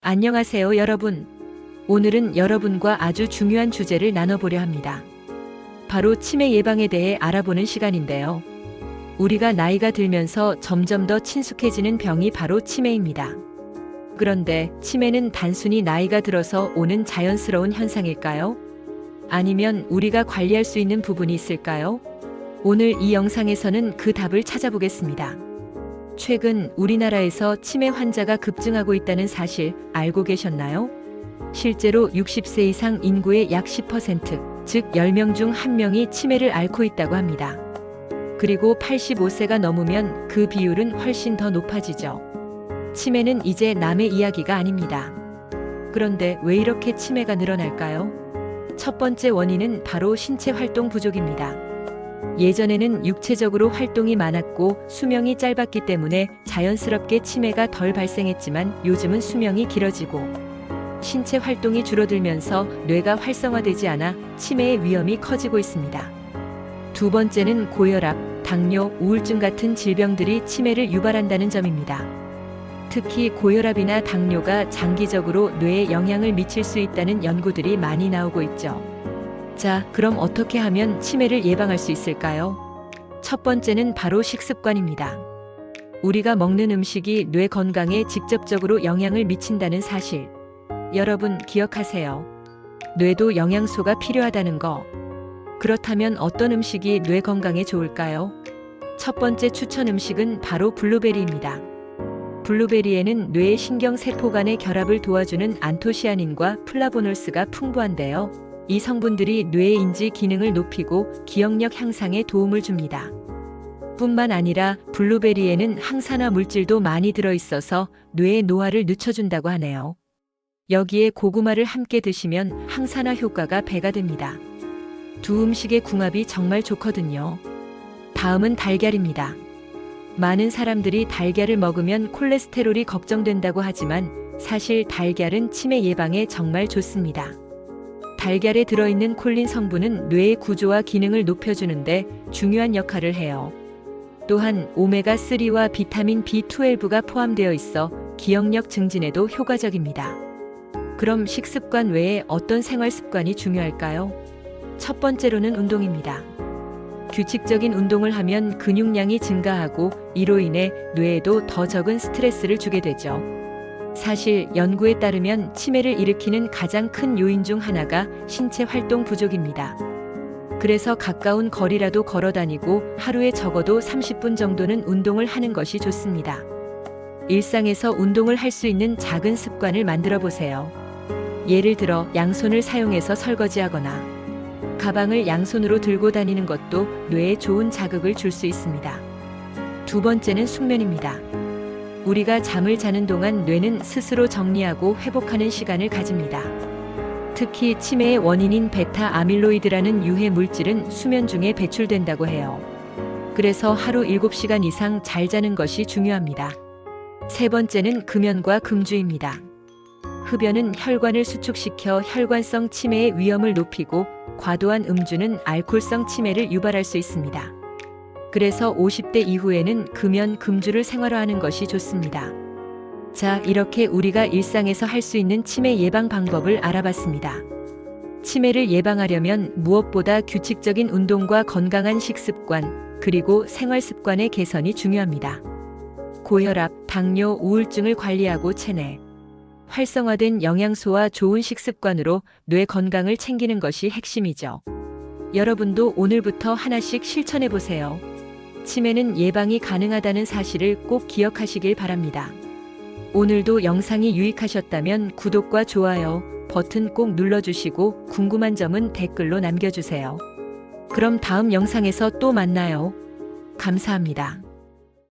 안녕하세요, 여러분. 오늘은 여러분과 아주 중요한 주제를 나눠보려 합니다. 바로 치매 예방에 대해 알아보는 시간인데요. 우리가 나이가 들면서 점점 더 친숙해지는 병이 바로 치매입니다. 그런데 치매는 단순히 나이가 들어서 오는 자연스러운 현상일까요? 아니면 우리가 관리할 수 있는 부분이 있을까요? 오늘 이 영상에서는 그 답을 찾아보겠습니다. 최근 우리나라에서 치매 환자가 급증하고 있다는 사실 알고 계셨나요? 실제로 60세 이상 인구의 약 10%, 즉 10명 중 1명이 치매를 앓고 있다고 합니다. 그리고 85세가 넘으면 그 비율은 훨씬 더 높아지죠. 치매는 이제 남의 이야기가 아닙니다. 그런데 왜 이렇게 치매가 늘어날까요? 첫 번째 원인은 바로 신체 활동 부족입니다. 예전에는 육체적으로 활동이 많았고 수명이 짧았기 때문에 자연스럽게 치매가 덜 발생했지만 요즘은 수명이 길어지고 신체 활동이 줄어들면서 뇌가 활성화되지 않아 치매의 위험이 커지고 있습니다. 두 번째는 고혈압, 당뇨, 우울증 같은 질병들이 치매를 유발한다는 점입니다. 특히 고혈압이나 당뇨가 장기적으로 뇌에 영향을 미칠 수 있다는 연구들이 많이 나오고 있죠. 자, 그럼 어떻게 하면 치매를 예방할 수 있을까요? 첫 번째는 바로 식습관입니다. 우리가 먹는 음식이 뇌 건강에 직접적으로 영향을 미친다는 사실. 여러분 기억하세요. 뇌도 영양소가 필요하다는 거. 그렇다면 어떤 음식이 뇌 건강에 좋을까요? 첫 번째 추천 음식은 바로 블루베리입니다. 블루베리에는 뇌의 신경세포 간의 결합을 도와주는 안토시아닌과 플라보놀스가 풍부한데요. 이 성분들이 뇌의 인지 기능을 높이고 기억력 향상에 도움을 줍니다. 뿐만 아니라 블루베리에는 항산화 물질도 많이 들어있어서 뇌의 노화를 늦춰준다고 하네요. 여기에 고구마를 함께 드시면 항산화 효과가 배가 됩니다. 두 음식의 궁합이 정말 좋거든요. 다음은 달걀입니다. 많은 사람들이 달걀을 먹으면 콜레스테롤이 걱정된다고 하지만 사실 달걀은 치매 예방에 정말 좋습니다. 달걀에 들어있는 콜린 성분은 뇌의 구조와 기능을 높여주는데 중요한 역할을 해요. 또한 오메가3와 비타민 B12가 포함되어 있어 기억력 증진에도 효과적입니다. 그럼 식습관 외에 어떤 생활 습관이 중요할까요? 첫 번째로는 운동입니다. 규칙적인 운동을 하면 근육량이 증가하고 이로 인해 뇌에도 더 적은 스트레스를 주게 되죠. 사실 연구에 따르면 치매를 일으키는 가장 큰 요인 중 하나가 신체 활동 부족입니다. 그래서 가까운 거리라도 걸어 다니고 하루에 적어도 30분 정도는 운동을 하는 것이 좋습니다. 일상에서 운동을 할 수 있는 작은 습관을 만들어 보세요. 예를 들어 양손을 사용해서 설거지하거나 가방을 양손으로 들고 다니는 것도 뇌에 좋은 자극을 줄 수 있습니다. 두 번째는 숙면입니다. 우리가 잠을 자는 동안 뇌는 스스로 정리하고 회복하는 시간을 가집니다. 특히 치매의 원인인 베타 아밀로이드라는 유해 물질은 수면 중에 배출된다고 해요. 그래서 하루 7시간 이상 잘 자는 것이 중요합니다. 세 번째는 금연과 금주입니다. 흡연은 혈관을 수축시켜 혈관성 치매의 위험을 높이고 과도한 음주는 알코올성 치매를 유발할 수 있습니다. 그래서 50대 이후에는 금연, 금주를 생활화하는 것이 좋습니다. 자, 이렇게 우리가 일상에서 할 수 있는 치매 예방 방법을 알아봤습니다. 치매를 예방하려면 무엇보다 규칙적인 운동과 건강한 식습관, 그리고 생활 습관의 개선이 중요합니다. 고혈압, 당뇨, 우울증을 관리하고 체내 활성화된 영양소와 좋은 식습관으로 뇌 건강을 챙기는 것이 핵심이죠. 여러분도 오늘부터 하나씩 실천해 보세요. 치매는 예방이 가능하다는 사실을 꼭 기억하시길 바랍니다. 오늘도 영상이 유익하셨다면 구독과 좋아요 버튼 꼭 눌러주시고 궁금한 점은 댓글로 남겨주세요. 그럼 다음 영상에서 또 만나요. 감사합니다.